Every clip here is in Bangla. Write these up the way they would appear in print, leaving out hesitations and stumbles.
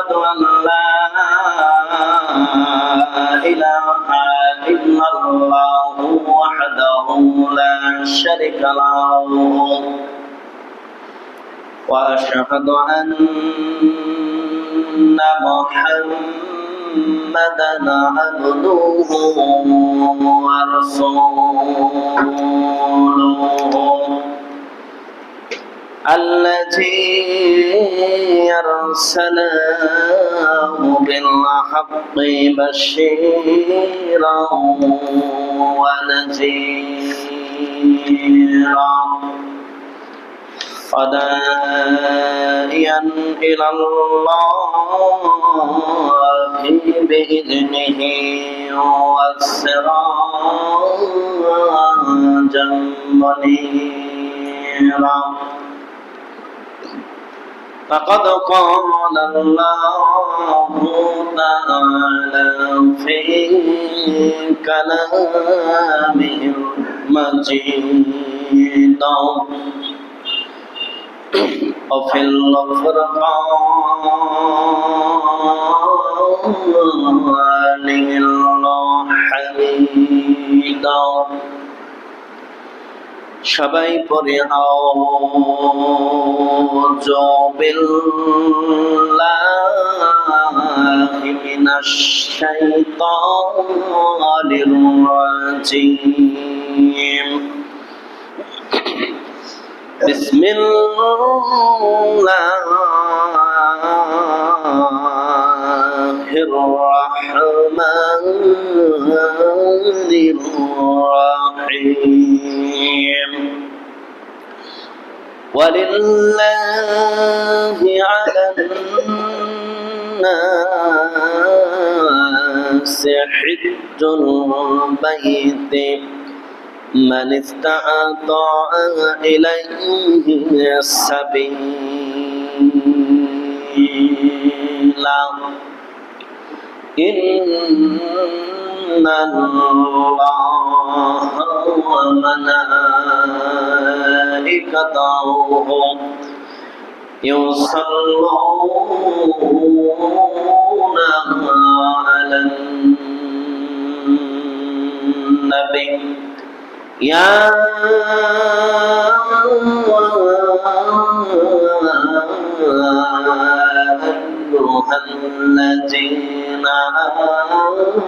وأشهد أن لا إله إلا الله وحده لا شريك له وأشهد أن محمدًا عبده ورسوله الذي أرسله بالحق بشيرا ونذيرا وداعيا إلى الله بإذنه وسراجا منيرا فقد قال الله تعالى في كلامه المجيد وفي الفرقان الحميد সবাই পড়ে আউযু বিল্লাহি মিনাশ শাইতানির রাজিম বিসমিল্লাহির রাহমানির রাহিম ولله على الناس حج البيت من استطاع إليه سبيلا إن الله وملائكته يصلون على النبي يا أيها الذين آمنوا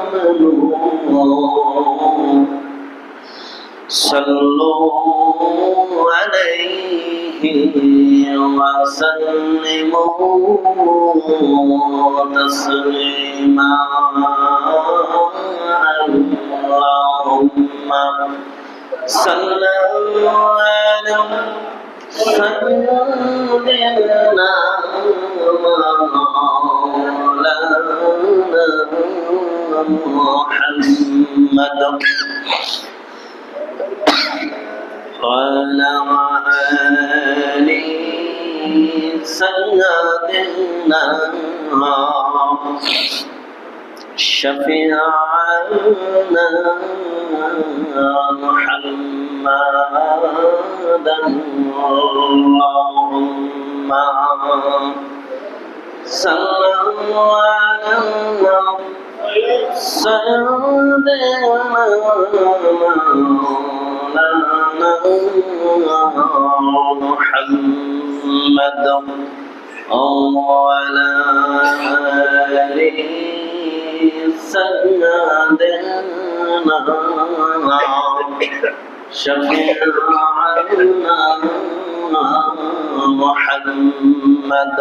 صلوا عليه وسلموا تسليما اللهم صل على سيدنا محمد وعلى آل سيدنا شفيعنا محمدا اللهم صل على سيدنا محمد وعلى آله سيدنا شفيعنا محمد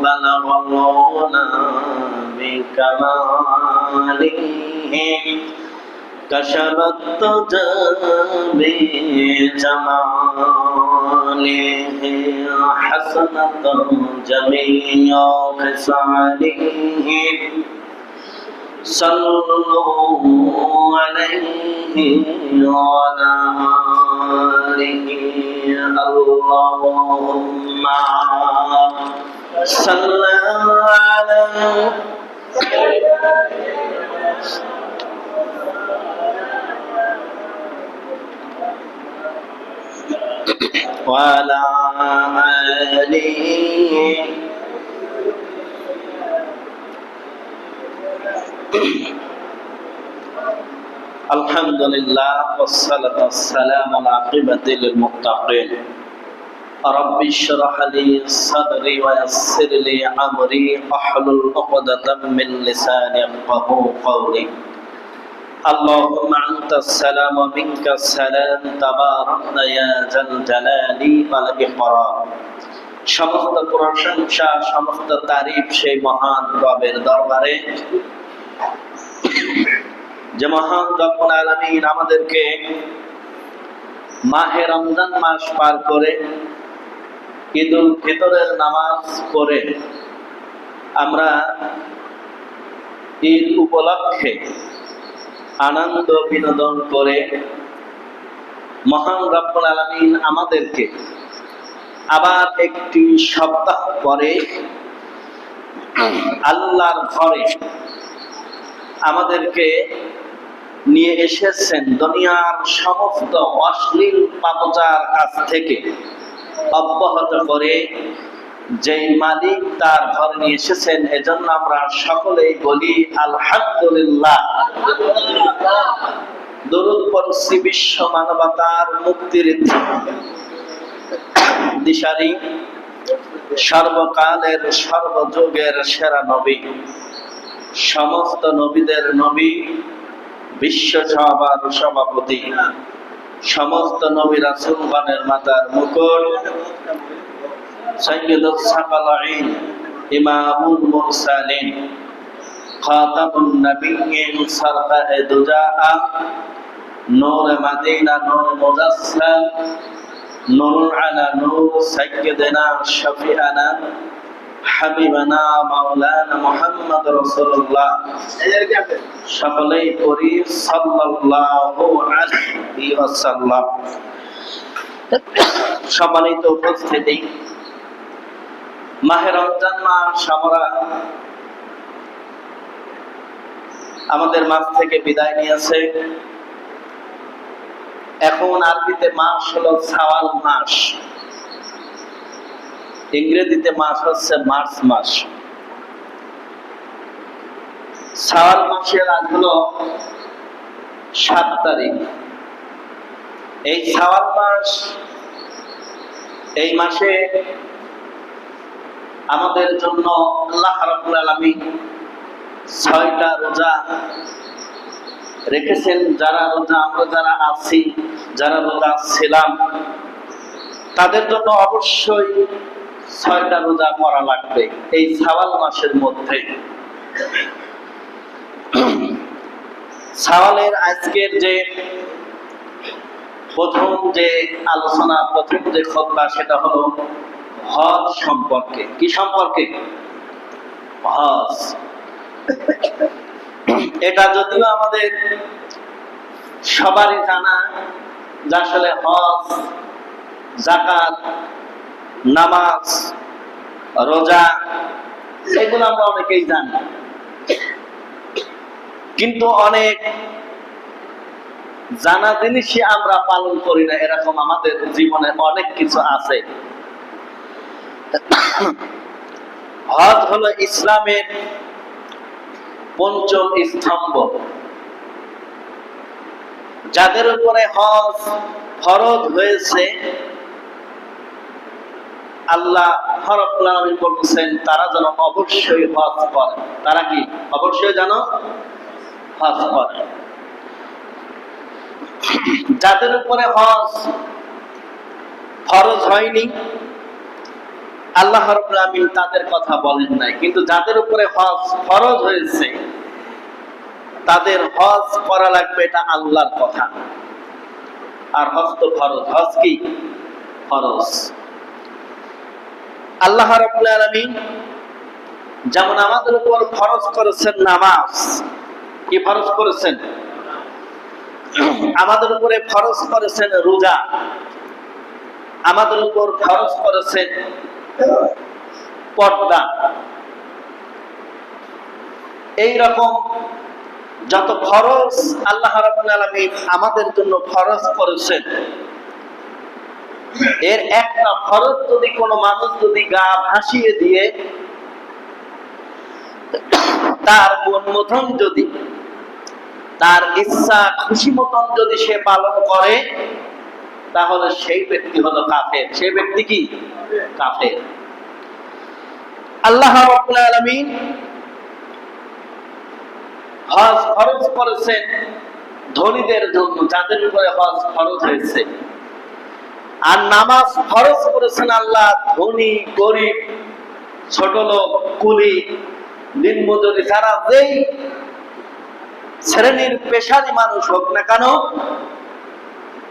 بلغ العلا بكماله كشف الدجى بجماله حسنت جميع خصاله صلوا عليه وعلى آله اللهم صل على وعلى آله আলহামদুলিল্লাহ ওয়াসসালাতু ওয়াসসালামু আলা আকিবাতিল মুত্তাকিন রাব্বি ইশরাহ লি সাদরি ওয়া ইয়াসসির লি আমরি ওয়াহলুল উকদাতাম মিন লিসানি ইয়াফকাহু কওলি আল্লাহুম্মা আনতাস সালাম ওয়া মিনকাস সালাম তাবারাকতা ইয়া জাল জালালি ওয়াল ইকরাম। সমস্ত প্রশংসা সমস্ত তারিফ সেই মহান রবের দরবারে যে মহান রব্বুল আলামিন আমাদেরকে মাহে রমজান মাস পার করে ঈদুল ফিতরের নামাজ পড়ে আমরা ঈদ উপলক্ষে আনন্দ বিনোদন করে মহান রব্বুল আলামিন আমাদেরকে আবার একটি সপ্তাহ পরে আল্লাহর ঘরে আমাদেরকে নিয়ে এসেছেন দুনিয়ার সমস্ত অশ্লীল পাপাচার কাছ থেকে অব্যাহত করে যেই মালিক তার ঘরে নিয়ে এসেছেন। এজন্য আমরা সকলেই বলি আলহামদুলিল্লাহ। দরুদ পড়ছি বিশ্ব মানবতার মুক্তির দিশারি সর্বকালের সর্বযুগের সেরা নবী, সমস্ত নবীদের নবী, বিশ্ব সভার সভাপতি, সমস্ত নবী রাসূলগণের মাতার মুকুট, সাইয়্যিদুস সাকালাইন, ইমামুল মুরসালিন, খাতামুন নবিয়্যিন, সরকারে দুজাআ, নূরে মদিনা, নূর মুজাসসাম, নূর আলা নূর, সাইয়্যিদানা শাফিআনা হাবিবানা মাওলানা মুহাম্মদ রাসূলুল্লাহ। সকলেই পড়ি সাল্লাল্লাহু আলাইহি ওয়াসাল্লাম। সম্মানিত উপস্থিতি, মাহে রমজান মাস আমরা আমাদের মাঝ থেকে বিদায় নিয়েছে। এখন আরবিতে মাস হলো শাওয়াল মাস, ইংরেজিতে মাস হচ্ছে মার্চ মাস। শাওয়াল মাসের আজ হলো 7 তারিখ। এই শাওয়াল মাস, এই মাসে আমাদের জন্য আল্লাহ রাব্বুল আলামিন 6টা রোজা রেখেছেন। যারা রোজা, আমরা যারা আছি, যারা রোজা ছিলাম, তাদের জন্য অবশ্যই 6টা রোজা করা লাগবে এই শাওয়াল মাসের মধ্যে। শাওয়ালের আজকের যে প্রথম যে আলোচনা, প্রথম যে খুতবা, সেটা হলো হজ সম্পর্কে। কি সম্পর্কে? হজ। এটা যদিও আমাদের সবারই জানা যে আসলে হজ, যাকাত, নামাজ, রোজা, এগুলো আমরা অনেকেই জানি, কিন্তু অনেক জানা জিনিসই আমরা পালন করি না। এরকম আমাদের জীবনে অনেক কিছু আছে। হজ হলো ইসলামের 5ম স্তম্ভ। যাদের উপরে হজ ফরজ হয়েছে, আল্লাহ রাব্বুল আলামিন বলেছেন তারা যেন অবশ্যই হজ করে। তারা কি অবশ্যই যেন হজ করে। যাদের উপরে হজ ফরজ হয়নি, আল্লাহ রাব্বুল আলামিন তাদের কথা বলেন নাই, কিন্তু যাদের উপরে হজ ফরজ হয়েছে তাদের হজ করা লাগবে, এটা আল্লাহর কথা। আর হজ তো ফরজ। হজ কি? ফরজ। আল্লাহ রাব্বুল আলামিন যেমন আমাদের উপর ফরজ করেছেন নামাজ। কি ফরজ করেছেন? আমাদের উপরে ফরজ করেছেন রোজা, আমাদের উপর ফরজ করেছেন পর্দা। এই রকম যত ফরজ আল্লাহ রাব্বুল আলামিন আমাদের জন্য ফরজ করেছেন, এর একটা ফরজ যদি কোনো মানুষ যদি গা ভাসিয়ে দিয়ে তার মন মতন যদি, তার ইচ্ছা খুশি মতন যদি সে পালন করে, তাহলে সেই ব্যক্তি হলো কাফের। সেই ব্যক্তি কি? কাফের। আল্লাহ রাব্বুল আলামিন হজ ফরজ করেছেন ধনীদের জন্য, যাদের উপরে হজ ফরজ হয়েছে। আর নামাজ ফরজ করেছেন আল্লাহ ধনী, গরিব, ছোট লোক, কুলি, দিনমজুরি, যারা যেই শ্রেণীর পেশারি মানুষ হোক না কেন,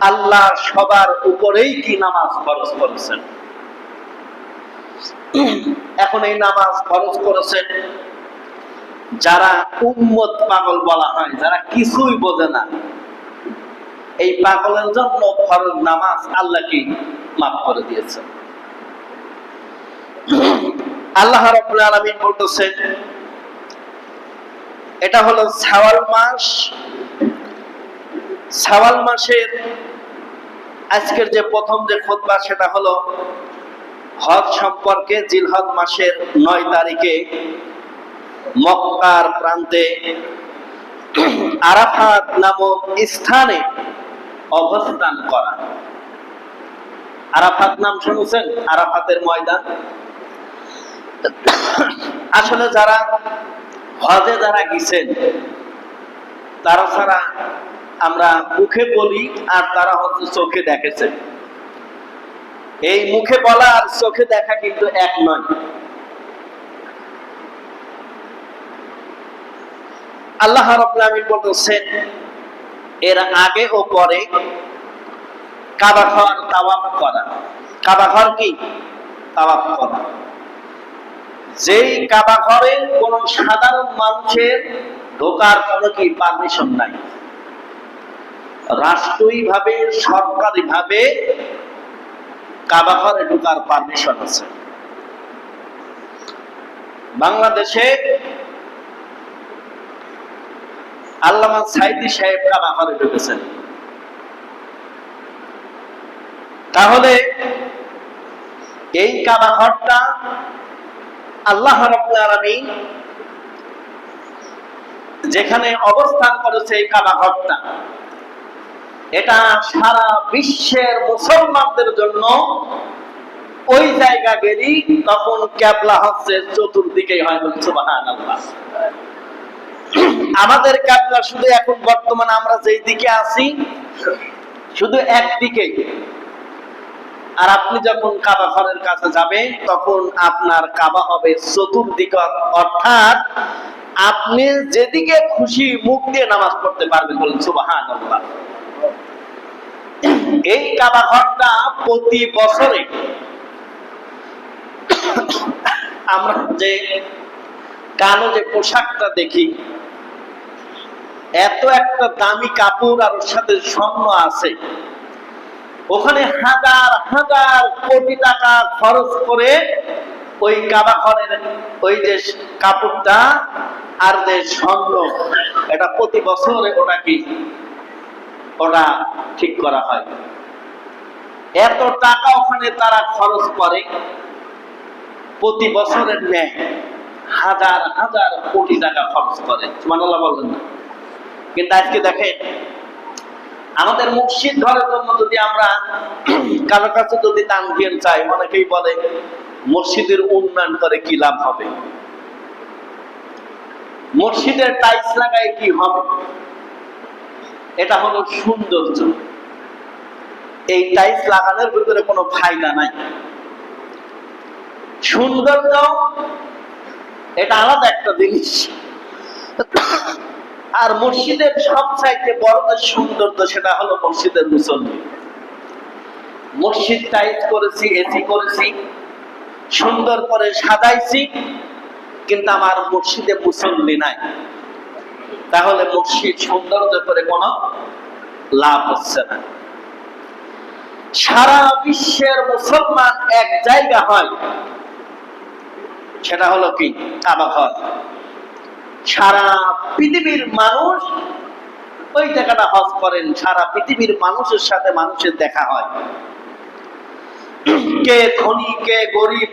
আল্লাহ সবার উপরেই কি নামাজ ফরজ করেছেন। এখন এই নামাজ ফরজ করেছেন যারা উম্মত পাগল বলা হয়, যারা কিছুই বোঝে না, এই পাগলের জন্য ফরজ নামাজ আল্লাহ কি মাফ করে দিয়েছেন। আল্লাহ রাব্বুল আলামিন বলতেছেন, এটা হলো শাওয়াল মাস। শাওয়াল মাসের আজকের যে প্রথম যে খুতবা, সেটা হলো হজ সম্পর্কে। জিলহজ মাসের 9 তারিখে মক্কার প্রান্তে আরাফাত নামক স্থানে অবস্থান করা। আরাফাত নাম শুনেছেন? আরাফাতের ময়দান। আসলে যারা হজে যারা গেছেন, তারা ছাড়া আমরা মুখে বলি, আর তারা হচ্ছে চোখে দেখেছেন। এই মুখে বলা আর চোখে দেখা কিন্তু এক নয়। আল্লাহ রাব্বুল আলামিন বলতেছেন, এর আগে ও পরে কাবা ঘর তাওয়াফ করা। কাবা ঘর কি? তাওয়াফ করা। যেই কাবা ঘরে কোন সাধারণ মানুষের ঢোকার কোনো কি পারমিশন নাই, রাষ্ট্রীয়ভাবে সরকারিভাবে কাবা ঘরে ঢোকার পারমিশন আছে। বাংলাদেশে আল্লামা সাইদি সাহেব কাবা ঘরে ঢুকেছেন। তাহলে এই কাবা ঘরটা আল্লাহ রাব্বুল আলামিন যেখানে অবস্থান করেছে, এই কাবা ঘরটা, এটা সারা বিশ্বের মুসলমানদের জন্য ওই জায়গা গেলি তখন কিবলা হচ্ছে চতুর্দিকেই হয়। বলুন সুবহানাল্লাহ। আমাদের কিবলা শুধু এখন বর্তমানে আমরা যেই দিকে আছি, শুধু একদিকে। আর আপনি যখন কাবা ঘরের কাছে যাবেন, তখন আপনার কাবা হবে চতুর্দিকে, অর্থাৎ আপনি যেদিকে খুশি মুখ দিয়ে নামাজ পড়তে পারবেন। বলুন সুবহানাল্লাহ। এই কাবা ঘরটা প্রতি বছরে আমরা যে কালো যে পোশাকটা দেখি, এত একটা দামি কাপড় আর ওর সাথে স্বর্ণ আছে, ওখানে হাজার হাজার কোটি টাকা খরচ করে ওই কাবা ঘরের ওই যে কাপড়টা আর যে স্বর্ণ, এটা প্রতি বছরে ওটা কি ওটা ঠিক করা হয়। এত টাকা ওখানে তারা খরচ করে, প্রতি বছরের ন্যায় হাজার হাজার কোটি টাকা খরচ করে। সুবহানাল্লাহ বলবেন না? কিন্তু আজকে দেখেন, আমাদের মসজিদ ঘরের জন্য যদি আমরা কারো কাছে যদি দান দিয়ে চাই, অনেকেই বলে মসজিদের উন্নয়ন করে কি লাভ হবে, মসজিদের টাইলস লাগায় কি হবে। এটা হলো সৌন্দর্য। এই টাইলস লাগানোর ভিতরে কোনো ফায়দা নাই। সৌন্দর্য এটা আলাদা একটা জিনিস। আর মসজিদের সবচাইতে বড় যে সৌন্দর্য, সেটা হলো মসজিদের মুসল্লি। মসজিদ টাইলস করেছি, এসি করেছি, সুন্দর করে সাজাইছি, কিন্তু আমার মসজিদে মুসল্লি নাই, তাহলে মসজিদ সৌন্দর্য করে কোনো লাভ হচ্ছে না। সারা বিশ্বের মুসলমান এক জায়গা হয়, সেটা হলো কি কাবা ঘর। সারা পৃথিবীর মানুষ ওই জায়গাটা হজ করেন, সারা পৃথিবীর মানুষের সাথে মানুষের দেখা হয়। কে ধনী, কে গরিব,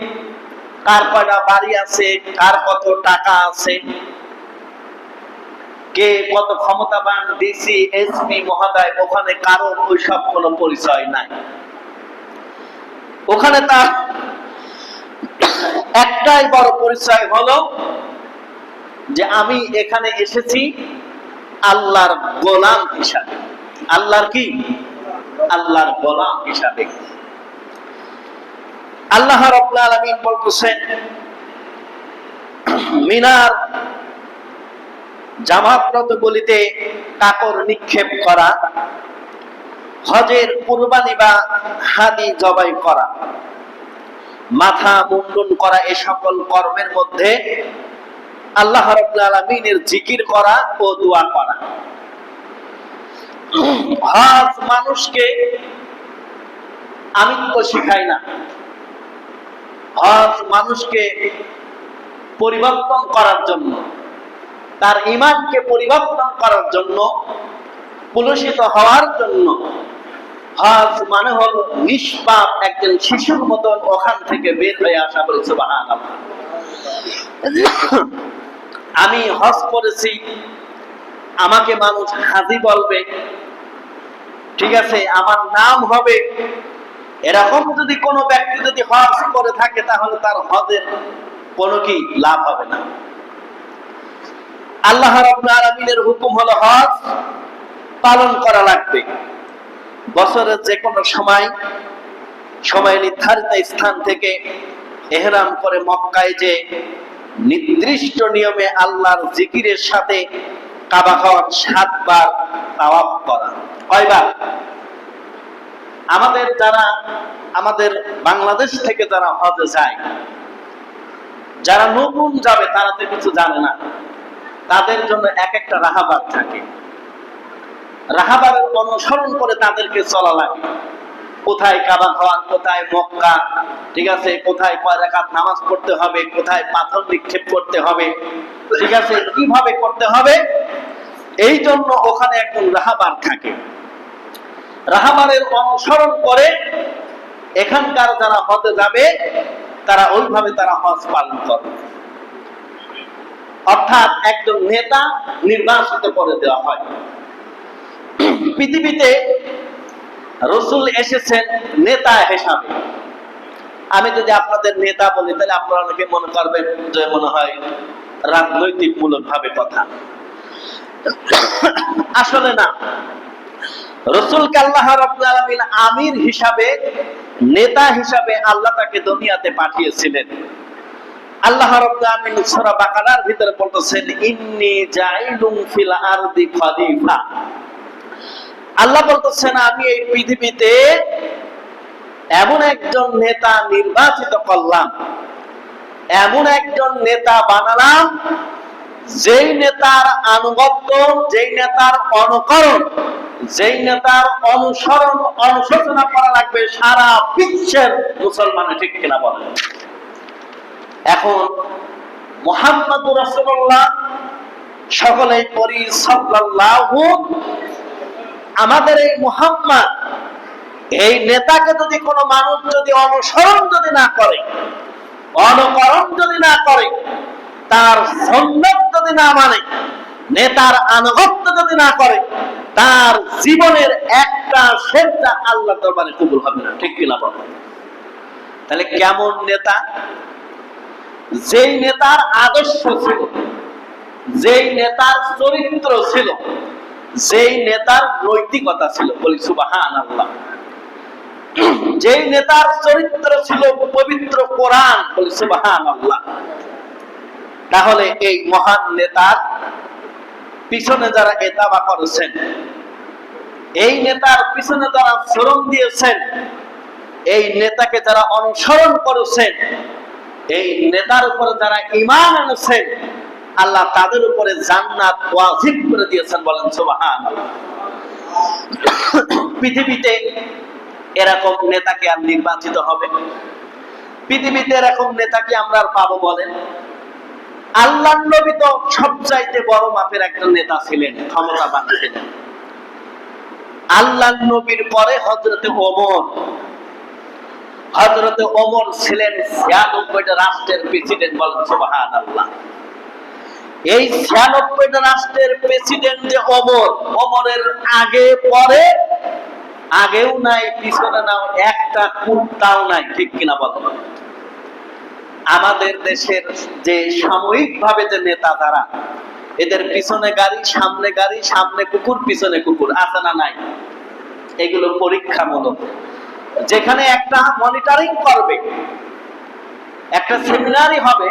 কার কয়টা বাড়ি আছে, কার কত টাকা আছে, কে কত ক্ষমতাবান, ডিসি, এসপি মহোদয়, ওখানে কারো ওইসব কোনো পরিচয় নাই। ওখানে তার একটাই বড় পরিচয় হলো যে আমি এখানে এসেছি আল্লাহর গোলাম হিসাবে। আল্লাহর কি? আল্লাহর গোলাম হিসাবে। আল্লাহ রাব্বুল আলামিন বলতেছেন, মিনার জামাতরতগুলিতে কাকর নিক্ষেপ করা, হজের কুরবানি বা হাদি জবাই করা, মাথা মুন্ডন করা, এ সকল কর্মের মধ্যে আল্লাহ রাব্বুল আলামিনের জিকির করা ও দোয়া করা। হজ মানুষকে আমিত্ব শিখায় না, হজ মানুষকে পরিবর্তন করার জন্য, তার ঈমানকে পরিবর্তন করার জন্য, পুলসিত হওয়ার জন্য। হজ মানে হলো নিষ্পাপ একজন শিশুর মতন ওখান থেকে বের হয়ে আসা। বলে সুবহানাল্লাহ। আমি হজ করেছি, আমাকে মানুষ হাজী বলবে, ঠিক আছে, আমার নাম হবে, এরকম যদি কোনো ব্যক্তি যদি হজ করে থাকে তাহলে তার হজের কোনো কি লাভ হবে না। আল্লাহ রাব্বুল আলামিনের হুকুম হলো হজ পালন করা লাগবে। বছরের যে কোনো সময় নির্ধারিত স্থান থেকে ইহরাম করে মক্কায় যে নির্দিষ্ট নিয়মে আল্লাহর জিকিরের সাথে কাবা ঘর 7 বার তাওয়াফ করা। কয়বার? আমাদের বাংলাদেশ থেকে যারা হজে যায়, যারা নতুন যাবে তারা তো কিছু জানে না, তাদের জন্য এক একটা রাহাবার থাকে। রাহাবারের অনুসরণ করে তাদেরকে চলা লাগে। কোথায় কাবা ঘর, কোথায় মক্কা, ঠিক আছে, কোথায় কয় রাকাত নামাজ পড়তে হবে, কোথায় পাথর নিক্ষেপ করতে হবে, ঠিক আছে, কিভাবে করতে হবে, এই জন্য ওখানে একজন রাহাবার থাকে। রাহাবারের অনুসরণ করে এখানকার যারা হজে যাবে তারা ওইভাবে তারা হজ পালন করে। অর্থাৎ একজন নেতা নির্বাচিত করে দেওয়া হয়। পৃথিবীতে রাসূল এসেছেন নেতা হিসাবে। আমি যদি আপনাদের নেতা বলি তাহলে আপনারা অনেকে মনে করবেন যে মনে হয় রাজনৈতিক মূলক ভাবে কথা। আসলে না, রাসূলকে আল্লাহ রাব্বুল আলামিন আমির হিসাবে, নেতা হিসাবে আল্লাহ তাকে দুনিয়াতে পাঠিয়েছিলেন। আল্লাহ রাব্বুল আলামিন সূরা বাকারার ভিতরে বলতেছেন, ইন্নী জাইলুম ফিল আরদি খলিফা। আল্লাহ বলতেছেন, আমি এই পৃথিবীতে এমন একজন নেতা নির্বাচিত করলাম, এমন একজন নেতা বানালাম, যেই নেতার আনুগত্য, যেই নেতার অনুকরণ, যেই নেতার অনুসরণ অনুশোচনা করা লাগবে সারা বিশ্বের মুসলমানের। ঠিক কিনা বলেন? এখন মুহাম্মদুর রাসূলুল্লাহ সকলেই পড়ি সাল্লাল্লাহু। আমাদের এই মুহাম্মদ, এই নেতাকে যদি কোনো মানুষ যদি অনুসরণ যদি না করে, অনুকরণ যদি না করে, তার সুন্নাত যদি না মানে, নেতার আনুগত্য যদি না করে, তার জীবনের একটা সেজদা আল্লাহর দরবারে কবুল হবে না। ঠিক কিনা বলেন? তাহলে কেমন নেতা? যেই নেতার আদর্শ ছিল, যেই নেতার চরিত্র ছিল, যেই নেতার নৈতিকতা ছিল। বলি সুবহানাল্লাহ। যেই নেতার চরিত্র ছিল পবিত্র কোরআন। বলি সুবহানাল্লাহ। তাহলে এই মহান নেতার পিছনে যারা ইত্তেবা করেছেন, এই নেতার পিছনে যারা শ্রম দিয়েছেন, এই নেতাকে যারা অনুসরণ করেছেন, এই নেতার উপরে যারা ঈমান এনেছেন, আল্লাহ তাদের উপরে জান্নাত ওয়াজিব করে দিয়েছেন। বলেন সুবহানাল্লাহ। পৃথিবীতে এরকম নেতাকে আর নির্বাচিত হবে? পৃথিবীতে এরকম নেতাকে আমরা আর পাবো বলেন? আল্লাহর নবী তো সবচাইতে বড় মাপের একজন নেতা ছিলেন, ক্ষমতাবান ছিলেন। আল্লাহর নবীর পরে হযরতে ওমর। হযরতে ওমর ছিলেন ৯৬টা রাষ্ট্রের প্রেসিডেন্ট। বলেন সুবহানাল্লাহ। এই 96টা রাষ্ট্রের প্রেসিডেন্ট যে ওমরের আগে পরে, আগেও নাই পিছনে নাও, একটা কুত্তাও নাই, ঠিক কিনা বলেন? আমাদের দেশের যে সাময়িক ভাবে যে নেতা যারা, এদের পিছনে গাড়ি, সামনে গাড়ি, সামনে কুকুর, পিছনে কুকুর, আছে না নাই? এগুলো পরীক্ষামূলক। যেখানে একটা মনিটরিং করবে, একটা সেমিনারই হবে,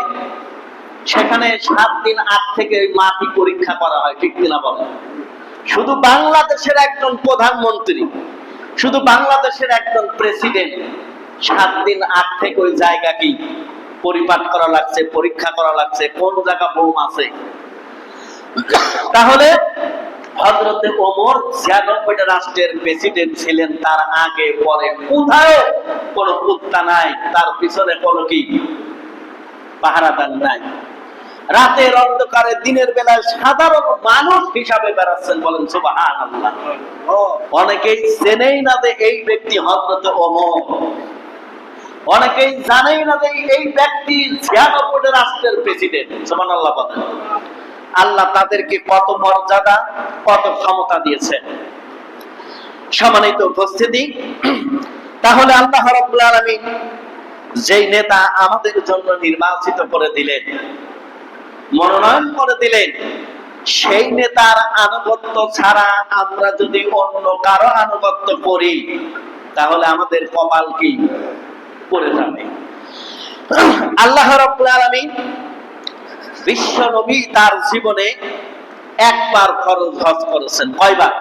সেখানে 7 দিন আগ থেকে মাটি পরীক্ষা করা হয়, ঠিক কিনা বলেন? শুধু বাংলাদেশের একজন প্রধানমন্ত্রী, শুধু বাংলাদেশের একজন প্রেসিডেন্ট 7 দিন আগ থেকে ওই জায়গা কি পরিপাট করা লাগছে, পরীক্ষা করা লাগছে, কোন জায়গা বোম আছে। তাহলে হযরতে ওমর 96টা রাষ্ট্রের প্রেসিডেন্ট ছিলেন, তার আগে পরে কোথাও কোনো কুত্তা নাই, তার পিছনে কোনো কি পাহারাদার নাই। রাতের অন্ধকারে দিনের বেলায় সাধারণ মানুষ হিসাবে বেড়াচ্ছেন, বলেন সুবহানাল্লাহ। অনেকেই চেনেই না যে এই ব্যক্তি হযরতে ওমর, অনেকেই জানেই না যে এই ব্যক্তি 96টা রাষ্ট্রের প্রেসিডেন্ট। সুবহানাল্লাহ বলেন। আল্লাহ তাদেরকে কত মর্যাদা, কত ক্ষমতা দিয়েছেন। সম্মানিত উপস্থিতি, তাহলে আল্লাহ রাব্বুল আলামিন যেই নেতা আমাদের জন্য নির্বাচিত করে দিলেন, মনোনয়ন করে দিলেন, সেই নেতার আনুগত্য ছাড়া আমরা যদি অন্য কারো আনুগত্য করি, তাহলে আমাদের কপাল কি পড়ে যাবে। আল্লাহ রাব্বুল আলামিন বিশ্ব নবী তার জীবনে একবার ফরজ হজ করেছেন। কয়বার?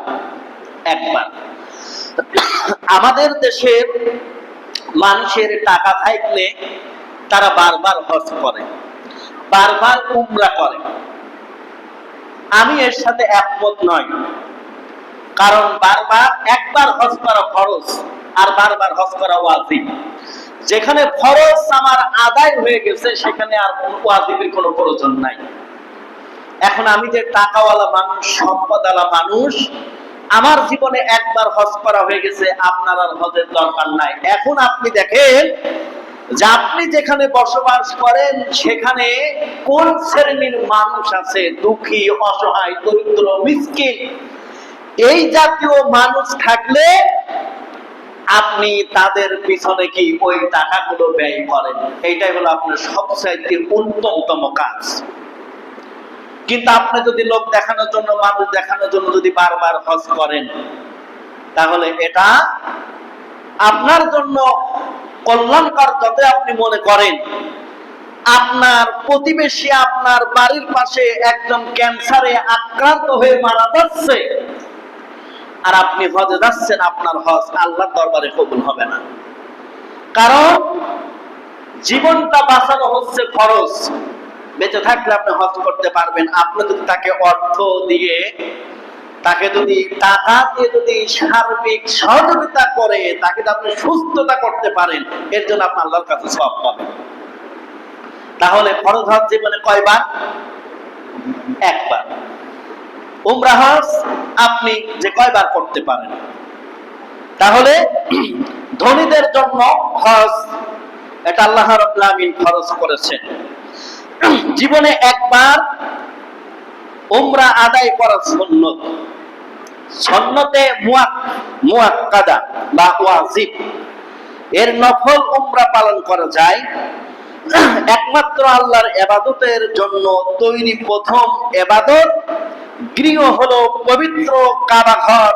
একবার। আমাদের দেশের মানুষের টাকা থাকলে তারা বারবার হজ করে, বারবার উমরা করে। আমি এর সাথে একমত নই, কারণ বারবার একবার হজ করা ফরজ আর বারবার হজ করা ওয়াজিব। যেখানে ফরজ আমার আদায় হয়ে গেছে, সেখানে আর ওয়াজিবের কোনো প্রয়োজন নাই। এখন আমি যে টাকাওয়ালা মানুষ, সম্পদওয়ালা মানুষ, আমার জীবনে একবার হজ করা হয়ে গেছে, আপনার আর হজের দরকার নাই। এখন আপনি দেখেন যে আপনি যেখানে বসবাস করেন সেখানে কোন শ্রেণীর মানুষ আছে, দুঃখী, অসহায়, দরিদ্র, মিসকিন। এই জাতীয় মানুষ থাকলে আপনি তাদের পিছনে কি ওই টাকাগুলো ব্যয় করেন, এইটাই হলো আপনার সবচাইতে উত্তমতম কাজ। কিন্তু আপনি যদি লোক দেখানোর জন্য, মানুষ দেখানোর জন্য যদি বারবার হজ করেন, তাহলে এটা আপনার জন্য কল্যাণকর যতই আপনি মনে করেন, আপনার প্রতিবেশী আপনার বাড়ির পাশে একজন ক্যান্সারে আক্রান্ত হয়ে মারা যাচ্ছে, আর আপনি হজে যাচ্ছেন, আপনার হজ আল্লাহর দরবারে কবুল হবে না। কারণ জীবনটা বাঁচানো হচ্ছে ফরজ। বেঁচে থাকলে আপনি হজ করতে পারবেন। আপনি যদি তাকে অর্থ দিয়ে, তাকে যদি টাকা দিয়ে যদি সার্বিক সহযোগিতা করে, তাকে আপনি সুস্থতা করতে পারেন, এর জন্য আপনি আল্লাহর কাছে সওয়াব পাবেন। তাহলে ফরজ হজ জীবনে কয়বার? একবার। উমরা হজ আপনি যে কয়বার করতে পারেন। তাহলে ধনীদের জন্য হজ, এটা আল্লাহ রাব্বুল আলামিন ফরজ করেছেন। জীবনে একবার উমরা আদায় করা সুন্নত। সুন্নতে মুআক্কাদা বা ওয়াজিব, এর নফল উমরা পালন করা যায় একমাত্র আল্লাহর ইবাদতের জন্য তৈরি প্রথম ইবাদত গৃহ হলো পবিত্র কাবা ঘর,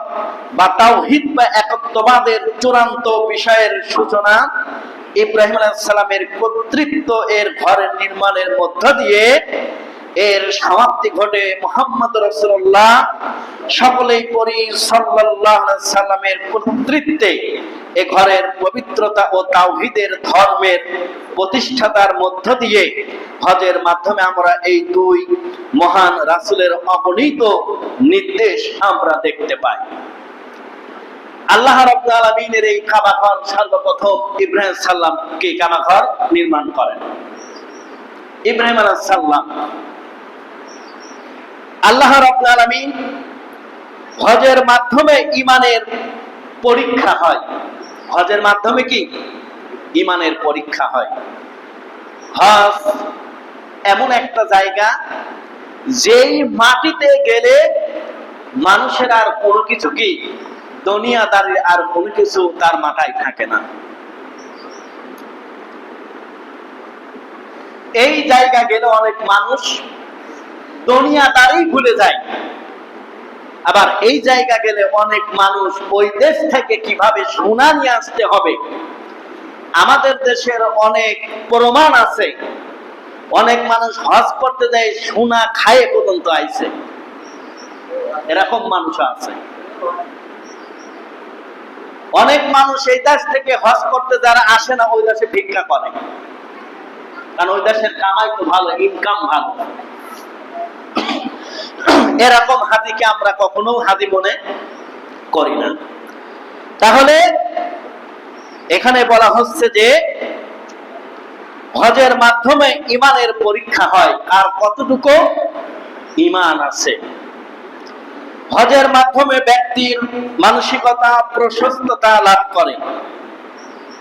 বা তাওহীদ বা একত্ববাদের চূড়ান্ত বিষয়ের সূচনা ইব্রাহিম আলাইহিস সালামের কর্তৃত্ব এর ঘরের নির্মাণের মধ্য দিয়ে এর সমাপ্তি ঘটে মুহাম্মদ রাসূলুল্লাহ সকলেই পড়ি সাল্লাল্লাহু আলাইহি সাল্লামের কর্তৃত্বে এ ঘরের পবিত্রতা ও তাওহীদের ধর্মের প্রতিষ্ঠাতার মধ্য দিয়ে হজের মাধ্যমে আমরা এই দুই মহান রাসূলের অগণিত নির্দেশ আমরা দেখতে পাই। আল্লাহ রাব্বুল আলামিনের এই কাবা ঘর সর্বপ্রথম ইব্রাহিম সাল্লাম কে কাবা ঘর নির্মাণ করেন। ইব্রাহিম আলাইহিস সালাম। আল্লাহ রাব্বুল আলামিন হজের মাধ্যমে ঈমানের পরীক্ষা হয়। হজের মাধ্যমে কি ঈমানের পরীক্ষা হয়। হজ এমন একটা জায়গা যেই মাটিতে গেলে মানুষের আর কোনো কিছু কি দুনিয়াদারির আর কোনো কিছু তার মাথায় থাকে না, এই জায়গা গেলে অনেক মানুষ দুনিয়াদারি ভুলে যায়। আবার এই জায়গা গেলে অনেক মানুষ ওই দেশ থেকে কিভাবে সোনা নিয়ে আসতে হবে, আমাদের দেশের অনেক প্রমাণ আছে। অনেক মানুষ হজ করতে যায় সোনা খায়ে পর্যন্ত আইছে, এরকম মানুষ আছে। অনেক মানুষ এই দেশ থেকে হজ করতে যারা আসে না, ওই দেশে ভিক্ষা করে, কারণ ওই দেশের কামাই তো ভালো, ইনকাম ভালো। এরকম হাদিকে আমরা কখনো হাদি মনে করি না। তাহলে এখানে বলা হচ্ছে যে হজের মাধ্যমে ঈমানের পরীক্ষা হয়, আর কতটুকু ঈমান আছে। হজের মাধ্যমে ব্যক্তির মানসিকতা প্রশস্ততা লাভ করে,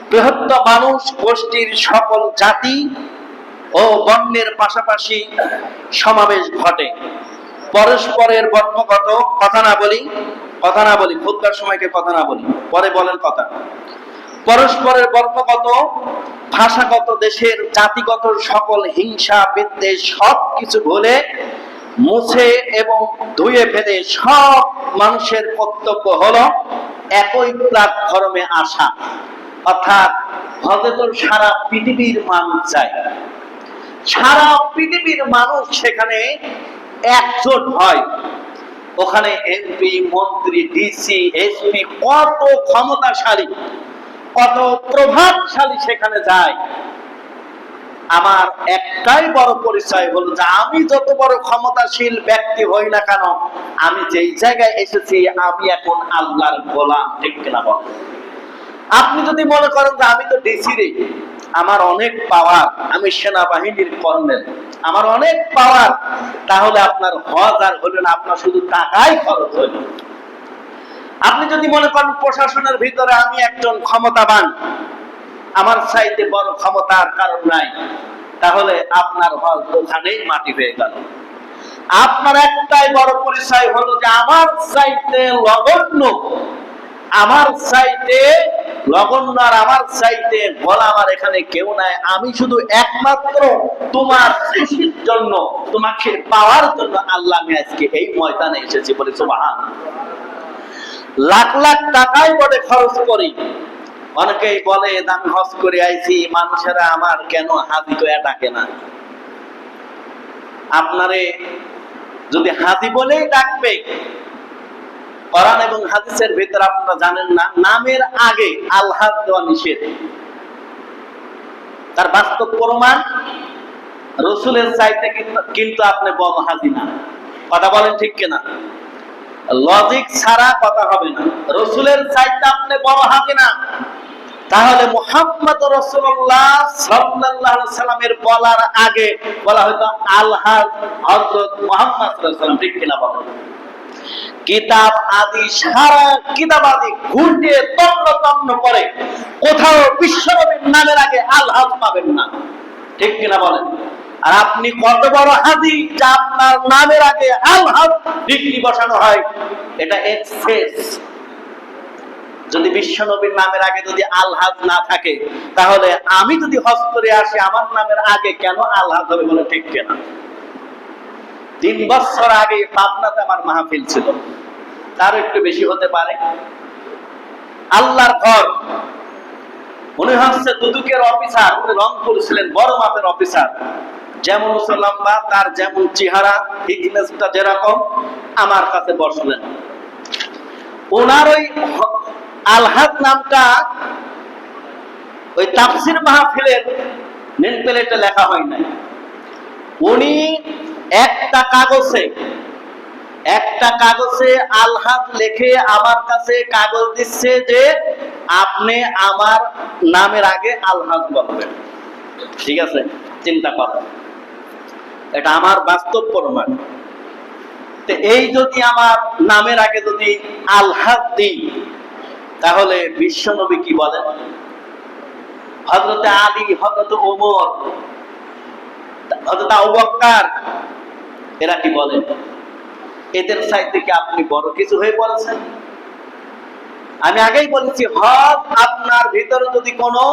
বৃহত্তর মানুষ গোষ্ঠীর সকল জাতি ও বর্ণের পাশাপাশি সমাবেশ ঘটে। পরস্পরের বর্ণগত কথা না বলি খুতবার সময়কে কথা না বলি, পরে বলেন কথা। পরস্পরের বর্ণগত, ভাষাগত, দেশের জাতিগত সকল হিংসা বিদ্বেষ সব কিছু ভুলে মুছে এবং ধুয়ে ফেলে সব মানুষের কর্তব্য হলো একই প্ল্যাটফর্মে আসা। অর্থাৎ হজে তো সারা পৃথিবীর মানুষ যায়, সারা পৃথিবীর মানুষ সেখানে একজোট হয়। ওখানে এমপি, মন্ত্রী, ডিসি, এসপি, কত ক্ষমতাশালী, কত প্রভাবশালী সেখানে যায়। আমার একটাই বড় পরিচয় হলো যে আমি যত বড় ক্ষমতাশীল ব্যক্তি হই না কেন, আমি যেই জায়গায় এসেছি আমি এখন আল্লাহর গোলাম, ঠিক কিনা বলেন? আপনি যদি মনে করেন যে আমি তো ডিসি রে, আমার অনেক পাওয়ার, আমি সেনাবাহিনীর কর্নেল, আমার অনেক পাওয়ার, তাহলে আপনার হজ আর হলো না, আপনার শুধু টাকাই খরচ হইল। আপনি যদি মনে করেন প্রশাসনের ভিতরে আমি একজন ক্ষমতাবান, আমার চাইতে বড় ক্ষমতার কারণ নাই, তাহলে আপনার হজ ওখানেই মাটি হয়ে গেল। আপনার একটাই বড় পরিচয় হলো যে আমার চাইতে নগণ্য, আমার চাইতে নগণ্য আর আমার চাইতে গোলাম আর এখানে কেউ নাই, আমি শুধু একমাত্র তোমার খুশির জন্য, তোমাকে পাওয়ার জন্য আল্লাহ আমি আজকে এই ময়দানে এসেছি, বলে সুবহানাল্লাহ। লাখ লাখ টাকাই বড় খরচ করি। অনেকেই বলে আমি হজ করে আইছি, মানুষেরা আমার কেন হাজি কয়া ডাকে না। আপনারে যদি হাজি বলেই ডাকবে, কোরআন এবং হাদিসের ভিতরে আপনারা জানেন না, নামের আগে আলহাজ দেওয়া নিষেধ। তার বাস্তব প্রমাণ রসুলের চাইতে কিন্তু আপনি বড় হাজি না। কথা বলেন ঠিক কিনা? লজিক ছাড়া কথা হবে না। রসুলের চাইতে আপনি বড় হাজি না, তাহলে মুহাম্মদ রাসূলুল্লাহ সাল্লাল্লাহু আলাইহি সাল্লামের বলার আগে বলা হয়তো আলহাজ হযরত মুহাম্মদ সাল্লাল্লাহু আলাইহি সাল্লাম, ঠিক কিনা বলেন? কিতাব আদি সারা কিতাব আদি ঘুরে তন্ন করে কোথাও বিশ্বনবীর নামের আগে আলহাজ পাবেন না, ঠিক কিনা বলেন? আর আপনি কত বড় হাজি যা আপনার নামের আগে আলহাজ ডিগ্রি বসানো হয়, এটা এক্সেস। যদি বিশ্বনবীর নামের আগে যদি আলহাজ না থাকে, তাহলে আমি যদি হজ করে আসি আমার নামের আগে কেন আলহাজ হবে, বলে ঠিক কিনা? 3 বছর আগে পাবনাতে আমার মাহফিল ছিল, তার একটু বেশি হতে পারে। আল্লাহর ঘর, উনি হচ্ছে দুদুকের অফিসার, উনি রংপুর ছিলেন, বড় মাপের অফিসার। যেমন লম্বা, তার যেমন চেহারা, ফিটনেসটা যেরকম, আমার কাছে বসলেন। ওনার ওই আলহাজ নামটা ওই তাফসীর মাহফিলের নেম প্লেটে লেখা হয় নাই। উনি একটা কাগজে আলহাজ লিখে আমার কাছে কাগজ দিচ্ছে যে আপনি আমার নামের আগে আলহাজ বলবেন। ঠিক আছে, চিন্তা করেন, এটা আমার বাস্তব প্রমাণ। তো এই যদি আমার নামের আগে যদি আলহাজ দিই, তাহলে বিশ্বনবী কি বলেন? হযরত আলী, হযরত ওমর, হযরত আবু বকর, এরা কি বলে? এদের চাইতে কি আপনি বড় কিছু হয়ে পড়েছেন? আমি আগেই বলেছি, হক আপনার ভিতরে যদি কোনো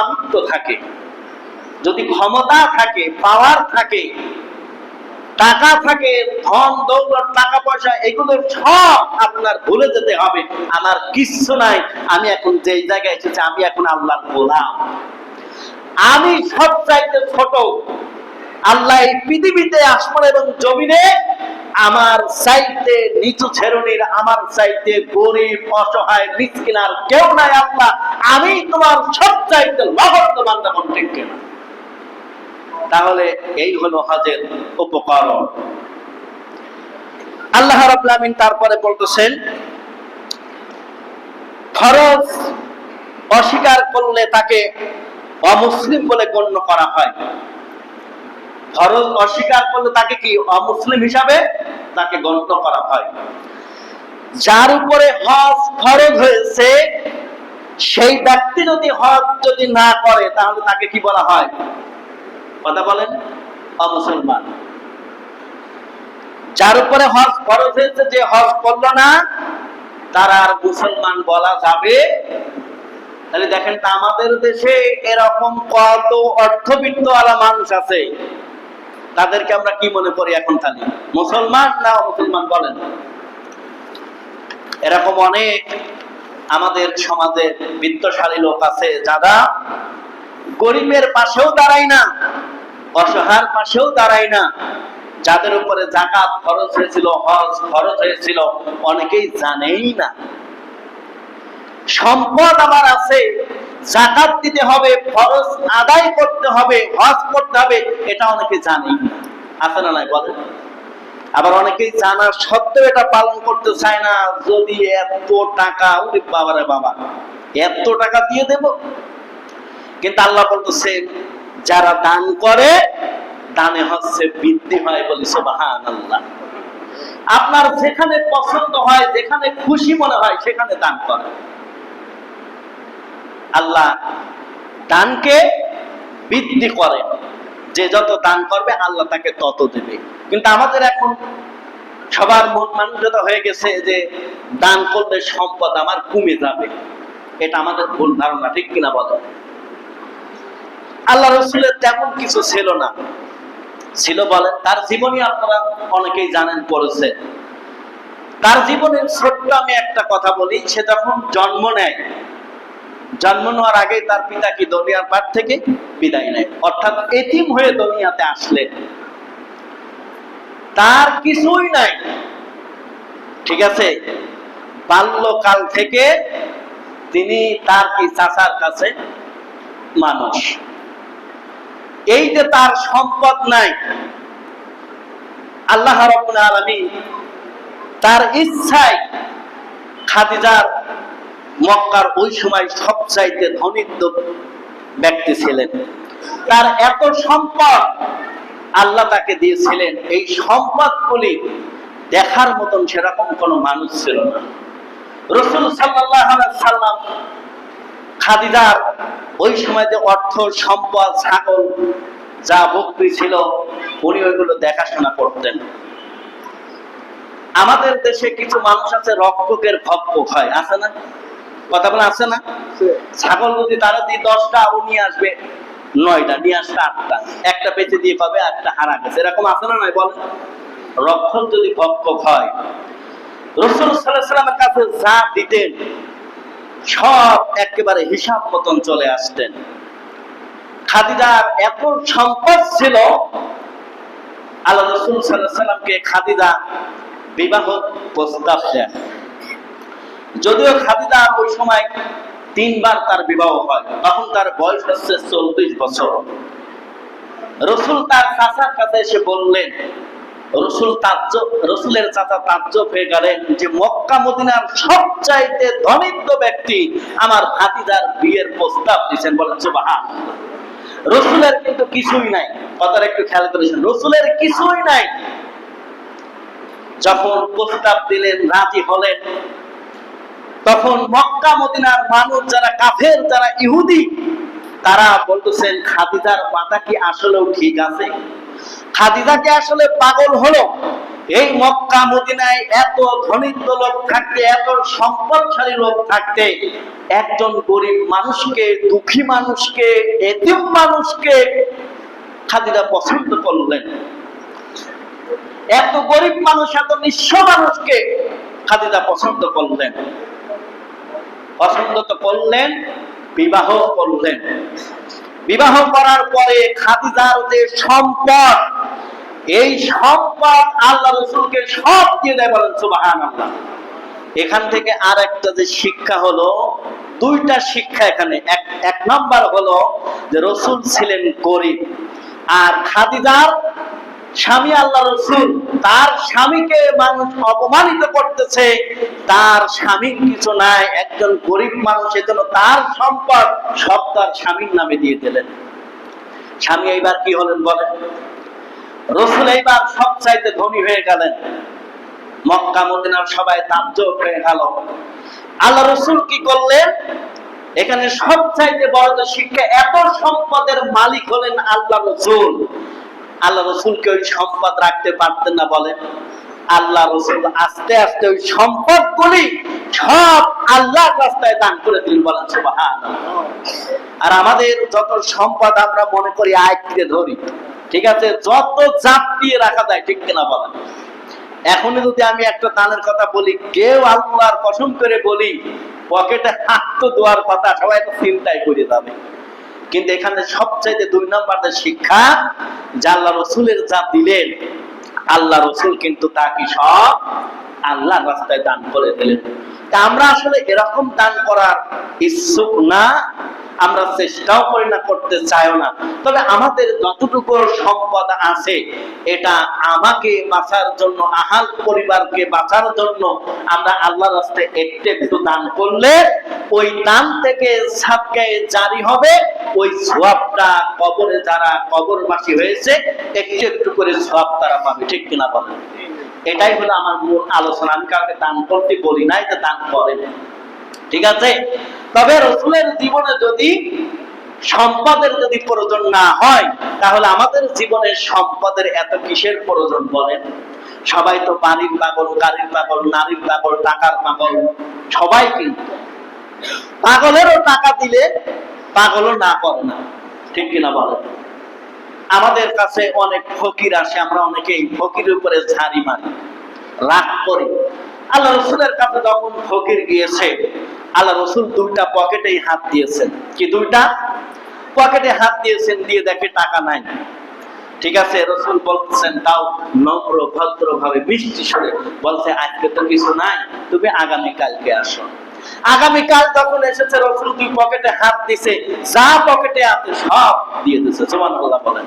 আমিত্ব থাকে, যদি ক্ষমতা থাকে, পাওয়ার থাকে, টাকা থাকে, ধন দৌলত, টাকা পয়সা, এগুলো সব আপনার ভুলে যেতে হবে। আমার কিচ্ছু নাই, আমি এখন যেই জায়গায় এসেছি, আমি এখন আল্লাহর গোলাম, আমি সব চাইতে ছোট। আল্লাহ এই পৃথিবীতে আসমান এবং জমিনে আমার চাইতে নিচু শ্রেণীর, আমার চাইতে গরিব, অসহায়, মিসকিন আর কেউ নাই। আল্লাহ, আমি তোমার সব চাইতে লবণ বান্দা, ঠিক কিনা? তাহলে এই হলো হজের উপকরণ। আল্লাহ রাব্বুল আমিন তারপরে বলতেছেন, ফরজ অস্বীকার করলে তাকে অমুসলিম বলে গণ্য করা হয়। ফরজ অস্বীকার করলে তাকে কি অমুসলিম হিসাবে তাকে গণ্য করা হয়। যার উপরে হজ ফরজ হয়েছে সেই ব্যক্তি যদি হজ না করে, তাহলে তাকে কি বলা হয়? কথা বলেন, অমুসলমান। যার উপরে হজ ফরজ হয়েছে, যে হজ করলো না, তার আর মুসলমান বলা যাবে? তাহলে দেখেন তো, আমাদের দেশে এরকম কত অর্থবিত্তওয়ালা মানুষ আছে, তাদেরকে আমরা কি মনে করি এখন? তাহলে মুসলমান না মুসলমান বলেন? এরকম অনেক আমাদের সমাজে বিত্তশালী লোক আছে যারা গরিবের পাশেও দাঁড়ায় না, অসহায়ের পাশেও দাঁড়ায় না, যাদের উপরে যাকাত ফরজ হয়েছিল, হজ ফরজ হয়েছিল, অনেকেই জানেই না। সম্পদ আমার আছে, যাকাত দিতে হবে, ফরজ আদায় করতে হবে, হজ করতে হবে, এটা অনেকে জানেই না। আছে না নাই বলেন? আবার অনেকেই জানা সত্ত্বেও এটা পালন করতে চায় না। যদি এত টাকা, ওরে বাবারে বাবা, এত টাকা দিয়ে দেব। কিন্তু আল্লাহ বলতেছেন, যারা দান করে, দানে হচ্ছে বৃদ্ধি হয়, বলি সুবহানাল্লাহ। আপনার যেখানে পছন্দ হয়, যেখানে খুশি মনে হয়, সেখানে দান করে। আল্লাহ দানকে বৃদ্ধি করে, যে যত দান করবে আল্লাহ তাকে তত দেবে। কিন্তু আমাদের এখন সবার মন মানসিকতা হয়ে গেছে যে দান করলে সম্পদ আমার কমে যাবে। এটা আমাদের ভুল ধারণা, ঠিক কিনা বলেন? আল্লাহ রাসূলের তেমন কিছু ছিল না। ছিল বলেন, তার জীবনী আপনারা অনেকেই জানেন, পড়েছে। তার জীবনের ছোট্ট আমি একটা কথা বলি। সে যখন জন্ম নেয়, জন্ম নেওয়ার আগে তার পিতা কি দুনিয়ার পার থেকে বিদায় নেয়, অর্থাৎ এতিম হয়ে দুনিয়াতে আসলেন। তার কিছুই নাই, ঠিক আছে? বাল্যকাল থেকে তিনি তার কি চাচার কাছে মানুষ। এই যে তার সম্পদ নাই, আল্লাহ রাব্বুল আলামিন তার ইচ্ছায় খাদিজার, মক্কার ওই সময় সবচাইতে ধনী ব্যক্তি ছিলেন, তার এত সম্পদ আল্লাহ তাকে দিয়েছিলেন। এই সম্পদগুলি দেখার মতন সেরকম কোন মানুষ ছিল না। রাসূল সাল্লাল্লাহু আলাইহি সাল্লাম খাদিজার ওই সময় যে অর্থ সম্পদ, ছাগল, যা বকরি ছিল, উনি ওইগুলো দেখাশোনা করতেন। আমাদের দেশে কিছু মানুষ আছে, রক্ষকের ভক্ষক হয়, আছে না? কথা বলে, আছে না? ছাগল যদি তারা দিয়ে 10টা, ও নিয়ে আসবে 9টা, নিয়ে আসবে 8টা, একটা বেঁচে দিয়ে পাবে, একটা হারা গেছে, এরকম আছে না নাই বলেন? রক্ষক যদি ভক্ষক হয়, রাসূল সাল্লাল্লাহু আলাইহি ওয়াসাল্লামের কাছে যা দিতেন সব একেবারে হিসাব মতন চলে আসতেন। খাদিজার এত সম্পদ ছিল, আল্লাহ রাসূল সাল্লাল্লাহু আলাইহি ওয়াসাল্লামকে খাদিজা বিবাহ প্রস্তাব দেন। যদিও খাদিজা ওই সময় 3বার তার বিবাহ হয়, তখন তার বয়স হচ্ছে 40 বছর। রাসূল তার চাচার কাছে এসে বললেন, রাসূলের চাচা তাজ্জব হয়ে গেলেন যে মক্কা মদিনার সবচাইতে ধনিত্ব ব্যক্তি আমার ভাতিজার বিয়ের প্রস্তাব দিয়েছেন। বলেন সুবহানাল্লাহ। রাসূলের কিন্তু কিছুই নাই, কথাটা একটু খেয়াল করেছেন, রাসূলের কিছুই নাই। যখন প্রস্তাব দিলেন, রাজি হলেন, তখন মক্কা মদিনার মানুষ যারা কাফের, যারা ইহুদি, তারা বলতেছেন খাদিজার কথা কি আসলেও ঠিক আছে? খাদিজা কি আসলে পাগল হলো? এই মক্কা মদিনায় এত ধনিত্ব লোক থাকতে, এত সম্পদশালী লোক থাকতে, একজন গরিব মানুষকে, দুঃখী মানুষকে, এতিম মানুষকে খাদিজা পছন্দ করলেন। এত গরিব মানুষ, এত নিঃস্ব মানুষকে খাদিজা পছন্দ করলেন। পছন্দ তো করলেন, বিবাহ করলেন। বিবাহ করার পরে খাদিজার যে সম্পদ, এই সম্পদ আল্লাহ রাসূলকে সব দিয়ে দেয়, বলেন সুবহানাল্লাহ। এখান থেকে আর একটা যে শিক্ষা হলো, দুইটা শিক্ষা এখানে। এক নাম্বার হলো যে রাসূল ছিলেন গরিব, আর খাদিজার স্বামী আল্লাহ রাসূল, তার স্বামীকে মানুষ অপমানিত করতেছে, তার স্বামীর কিছু নাই, একজন গরিব মানুষ, এজন্য তার সম্পদ সব তার স্বামীর নামে দিয়ে দিলেন। স্বামী এইবার কি হলেন বলেন? রাসূল এইবার সবচাইতে ধনী হয়ে গেলেন। মক্কা মদিনার সবাই তাজ্জব হয়ে গেল। আল্লাহ রাসূল কি করলেন? এখানে সবচাইতে বড় যে শিক্ষা, এত সম্পদের মালিক হলেন আল্লাহ রাসূল। আল্লাহ রাসূলকে ওই সম্পদ রাখতে পারতেন না বলেন? আল্লাহ রাসূল আস্তে আস্তে ওই সম্পদগুলি সব আল্লাহর রাস্তায় দান করে দিলেন, বলেন সুবহানাল্লাহ। আর আমাদের যত সম্পদ আমরা মনে করি আয়ত্তে ধরি, ঠিক আছে, যত জাত দিয়ে রাখা যায়, ঠিক কিনা বলেন? এখনই যদি আমি একটা দানের কথা বলি, কেউ আল্লাহর কসম করে বলি পকেটে হাত তো দেওয়ার কথা, সবাই তো চিন্তাই করে যাবে। কিন্তু এখানে সবচাইতে 2 নম্বর যে শিক্ষা, যে আল্লাহ রাসূলের যা দিলেন, আল্লাহ রাসূল কিন্তু তাকে সব আল্লাহর রাস্তায় দান করে দিলেন। তা আমরা আসলে এরকম দান করার ইচ্ছুক না, আমরা চেষ্টাও করি না, করতে চাইও না। তবে আমাদের যতটুকু সম্পদ আছে, এটা আমাকে বাঁচার জন্য, আহাল পরিবারকে বাঁচার জন্য আমরা আল্লাহর রাস্তায় একটু একটু দান করলে ওই দান থেকে সাদকায়ে জারি হবে। ওই সওয়াবটা কবরে যারা কবরবাসী হয়েছে, একটু একটু করে সওয়াব তারা পাবে, ঠিক কিনা বলেন? এটাই হলো আমার মূল আলোচনা। আমি কাউকে দান করতে বলি নাই যে দান করেন, ঠিক আছে? তবে রাসূলের জীবনে যদি সম্পদের যদি প্রয়োজন না হয়, তাহলে আমাদের জীবনে সম্পদের এত কিসের প্রয়োজন বলেন? সবাই তো বাড়ির পাগল, গাড়ির পাগল, নারীর পাগল, টাকার পাগল, সবাই কিন্তু পাগলেরও টাকা দিলে পাগলও না করে না, ঠিক কিনা বলেন? আমাদের কাছে অনেক ফকির আসে, আমরা অনেকেই ফকিরের উপরে ঝাড়ি মারি, রাগ করি। আল্লাহ রাসূলের কাছে যখন ফকির গিয়েছে, আল্লাহ রাসূল 2টা পকেটেই হাত দিয়েছেন। কি 2টা পকেটে হাত দিয়েছেন, দিয়ে দেখে টাকা নাই। ঠিক আছে, রাসূল বলছেন, তাও নম্র ভদ্র ভাবে মিষ্টি সুরে বলছে, আজকে তো কিছু নাই, তুমি আগামী কালকে আসো। আগামীকাল যখন এসেছে, রাসূল 2 পকেটে হাত দিছে, যা পকেটে আছে সব দিয়ে দিয়েছে, সুবহানাল্লাহ বলেন।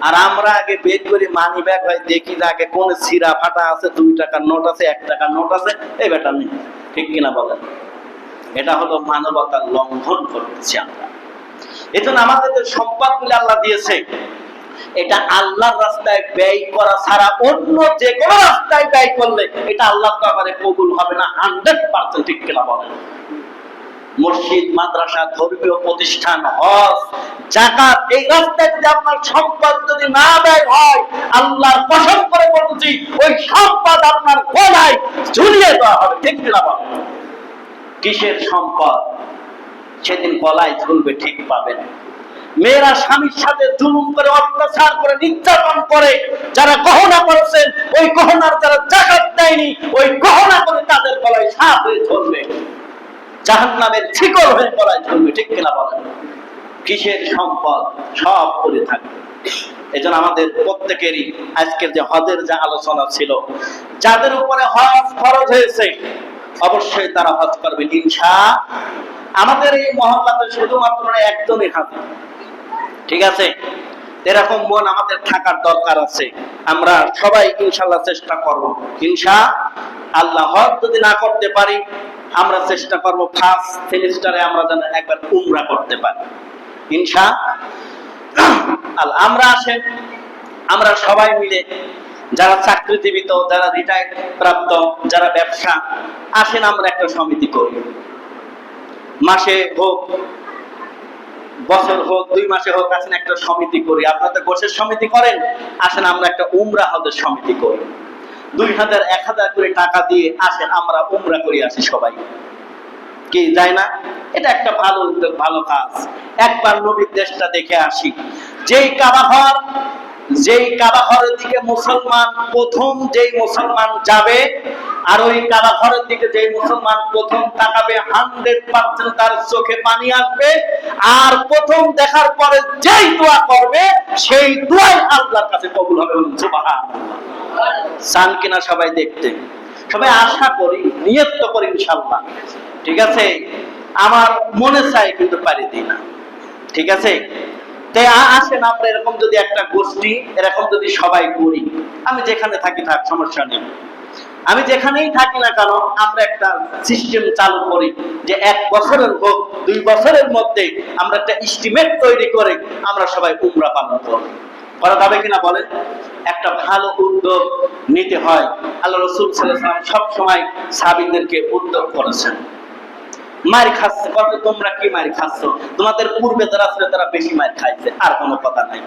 আর আমরা আগে বের করি মানি ব্যাগ, হয় দেখি যে আগে কোন ছিঁড়া ফাটা আছে, 2 টাকার নোট আছে, 1 টাকার নোট আছে, এই বেটা নেই, ঠিক কিনা বলেন? এটা হলো মানবতার লঙ্ঘন করতেছি আমরা। এজন্য আমাদের যে সম্পদগুলো আল্লাহ দিয়েছে, এটা আল্লাহর রাস্তায় ব্যয় করা ছাড়া অন্য যে কোনো রাস্তায় ব্যয় করলে এটা আল্লাহর দরবারে কবুল হবে না 100%, ঠিক কিনা বলেন? মসজিদ, মাদ্রাসা, ধর্মীয় প্রতিষ্ঠান, হজ, যাকাত, এই রাস্তায় যদি আপনার সম্পদ যদি না ব্যয় হয়, আল্লাহর কসম করে বলছি, ওই সম্পদ আপনার গলায় ঝুলিয়ে দেওয়া হবে, ঠিক কিনা বলেন? কিসের সম্পদ? সেদিন গলায় ঝুলবে, ঠিক পাবেন। মেয়েরা স্বামীর সাথে জুলুম করে, অত্যাচার করে, নির্যাতন করে, যারা গহনা করেছেন, ওই গহনার যারা যাকাত দেয়নি, ওই গহনা করে তাদের গলায় সাপ হয়ে ঝুলবে, জাহান্নামের শিকল হয়ে গলায় ঝুলবে, ঠিক কিনা বলেন? কিসের সম্পদ? সব করে থাকবে। এজন্য আমাদের প্রত্যেকেরই আজকের যে হজের যে আলোচনা ছিল, যাদের উপরে হজ ফরজ হয়েছে অবশ্যই তারা হজ করবে ইনশাআল্লাহ। আমাদের এই মহল্লাতে শুধুমাত্র একজনই হাজি, ঠিক আছে? এরকম মন আমাদের থাকার দরকার আছে। আমরা সবাই ইনশাআল্লাহ চেষ্টা করব, ইনশাআল্লাহ। হজ যদি না করতে পারি, আমরা চেষ্টা করব ফার্স্ট সেমিস্টারে আমরা যেন একবার উমরা করতে পারি, ইনশাআল্লাহ। আমরা আসেন, আমরা সবাই মিলে, যারা চাকরিজীবিত, যারা রিটায়ার্ড প্রাপ্ত, যারা ব্যবসা, আসেন আমরা একটা সমিতি করি। মাসে হোক, বছর হোক 2 মাসে হোক আসেন একটা সমিতি করি। আপনারা তো গোশের সমিতি করেন, আসেন আমরা একটা উমরা হজের সমিতি করি। 2000 1000 করে টাকা দিয়ে আসেন আমরা উমরা করি আসি সবাই। কি যায় না? এটা একটা ভালো উদ্যোগ, ভালো কাজ। একবার নবীর দেশটা দেখে আসি। যেই কাবা ঘরের দিকে মুসলমান প্রথম যেই মুসলমান যাবে, আর ওই কাবা ঘরের দিকে যেই মুসলমান প্রথম তাকাবে 100% তার চোখে পানি আসবে। আর প্রথম দেখার পরে যেই দোয়া করবে সেই দোয়াই আল্লাহর কাছে কবুল হবে। সুবহানাল্লাহ। চান কিনা সবাই দেখতে? সবাই আশা করি, নিয়ত তো করি ইনশাআল্লাহ। ঠিক আছে? আমার মনে চাই কিন্তু পারি দিই না। ঠিক আছে? তাই আসেন আমরা এরকম যদি একটা গোষ্ঠী, এরকম যদি সবাই করি, আমি যেখানে থাকি থাক, সমস্যা নেই। আমি যেখানেই থাকি না কেন আমরা একটা সিস্টেম চালু করি যে 1 বছরের হোক 2 বছরের মধ্যে আমরা একটা এস্টিমেট তৈরি করে আমরা সবাই উমরা পালন করব। করা যাবে কিনা বলেন? একটা ভালো উদ্যোগ নিতে হয়। আল্লাহ রাসূল সাল্লাল্লাহু আলাইহি ওয়াসাল্লাম সব সময় সাহাবীদেরকে উদ্যোগ করেছেন। মার খাচ্ছে কত, তোমরা কি মার খাচ্ছ? তোমাদের পূর্বে যারা ছিল তারা বেশি মার খাইছে, আর কোনো কথা নাই।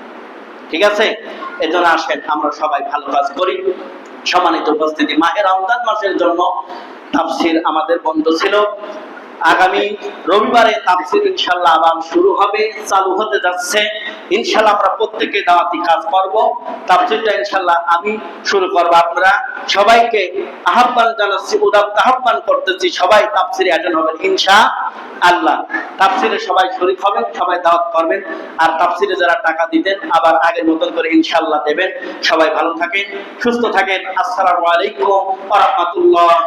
ঠিক আছে? এজন্য আসেন আমরা সবাই ভালো কাজ করি। সম্মানিত উপস্থিতি, মাহে রমজান মাসের জন্য তাফসীর আমাদের বন্ধ ছিল। আগামী রবিবারে তাফসীর ইনশাআল্লাহ আবার শুরু হবে, চালু হতে যাচ্ছে। ইনশাআল্লাহ আমরা প্রত্যেককে দাওয়াতি কাজ করব। তাফসীরটা ইনশাআল্লাহ আমি শুরু করব। আপনারা সবাইকে আহ্বান জানাচ্ছি, উদাত্ত আহ্বান করতেছি, সবাই তাফসীরে অ্যাটেন্ড হবেন ইনশাআল্লাহ। তাফসীরে সবাই শরীক হবেন, সবাই দাওয়াত করবেন। আর তাফসীরে যারা টাকা দিতেন আবার আগের মতন করে ইনশাআল্লাহ দেবেন। সবাই ভালো থাকেন, সুস্থ থাকেন। আসসালামু আলাইকুম ওয়া রাহমাতুল্লাহ।